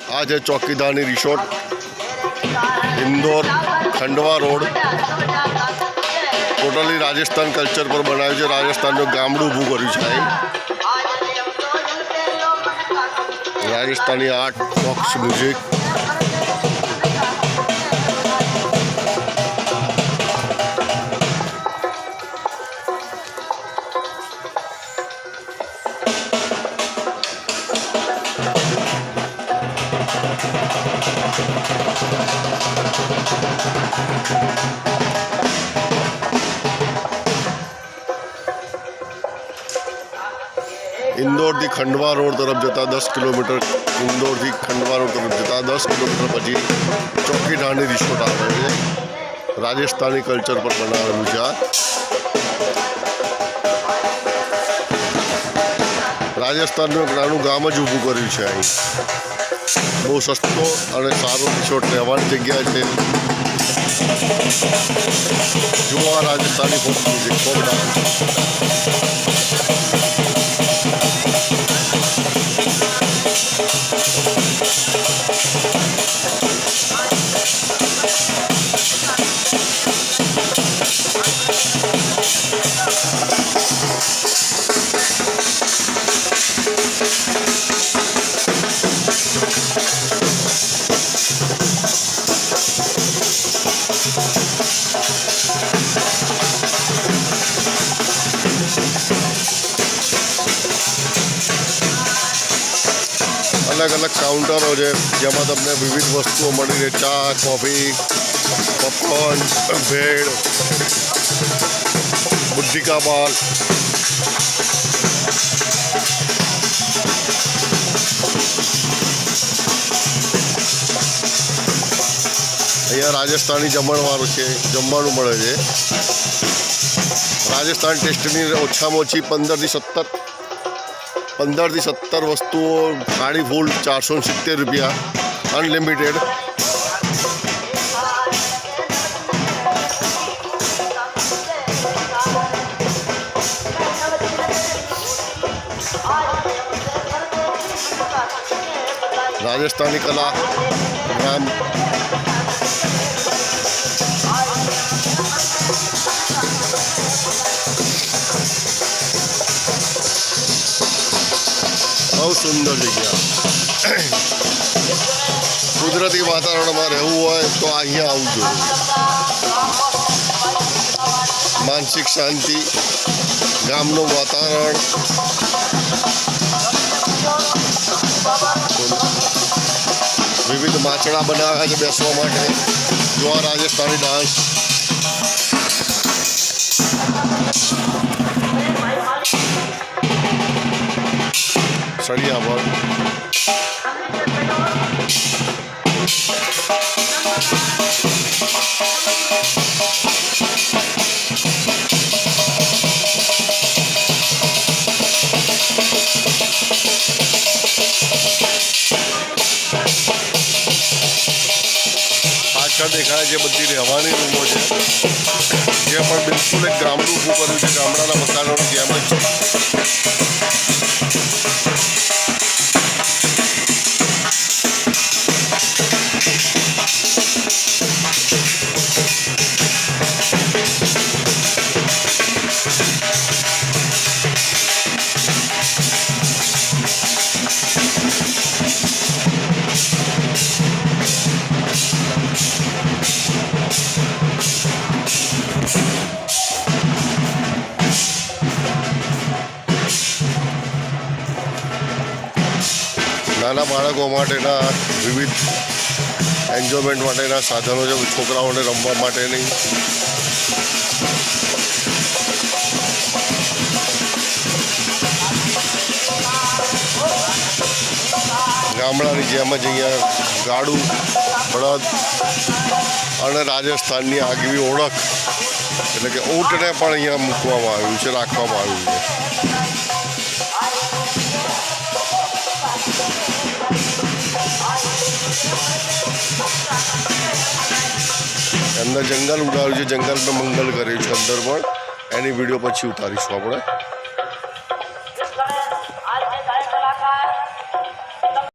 આ છે ચોકીદારની resort, Indore Khandwa road. Totally Rajasthan culture પર બનાવ્યું છે, રાજસ્થાનનું ગામડું ઊભું કર્યું છે। Rajasthani art, box music, Indore Khandwa road तरफ जता 10 किलोमीटर, इंदौर खंडवा रोड तरफ जता 10 किलोमीटर पछी ચોકીદારની રિસોર્ટ आवे छे। राजस्थानी कल्चर पर बनावेलुं छे। राजस्थानનું એક નાનું ગામ જ ઊભું કર્યું છે। અહીં બહુ સસ્તો અને સારો રિસોર્ટ રહેવાની જગ્યા છે। જુઓ Rajasthani folk music, folk dance. अलग अलग काउंटरो है जेमा तमने विविध वस्तुओं मळी रहे। चा, कॉफी, पॉपकॉर्न, भेड़, बुड्ढी का बाल, अहींया राजस्थानी जमणवार है, जमवानुं मळे छे। राजस्थान टेस्टनी ओछामां ओછી 15 થી 17 वस्तुओं थाली फूल 470 रुपया अनलिमिटेड। राजस्थानी कला ग्राम बहुत सुंदर जगह। कुदरती वातावरण में रहવું હોય તો અહીંયા આવવું જોઈએ। मानसिक शांति, गामનું वातावरण, विविध माचड़ा बनाव्या છે બેસવા માટે। જો રાજસ્થાની ડાન્સ, सड़िया पर पाछळ देखाय जे बधी રહેવાની રૂમો છે, જે પણ બિલકુલ એક ગામડું ઊભું કર્યું છે, ગામડાના મકાનોની જેમ જ છે। નાના બાળકો માટેના વિવિધ એન્જોયમેન્ટ માટેના સાધનો છે, છોકરાઓને રમવા માટેની। ગામડાની જેમ જ અહીંયા ગાડું, બળદ અને રાજસ્થાનની આગવી ઓળખ એટલે કે ઊંટને પણ અહીંયા મૂકવામાં આવ્યું છે, રાખવામાં આવ્યું છે। अंदर जंगल उड़ाव्યું છે, जंगल में मंगल કર્યું છે अंदर પણ। એની વિડીયો પછી ઉતારીશું આપણે।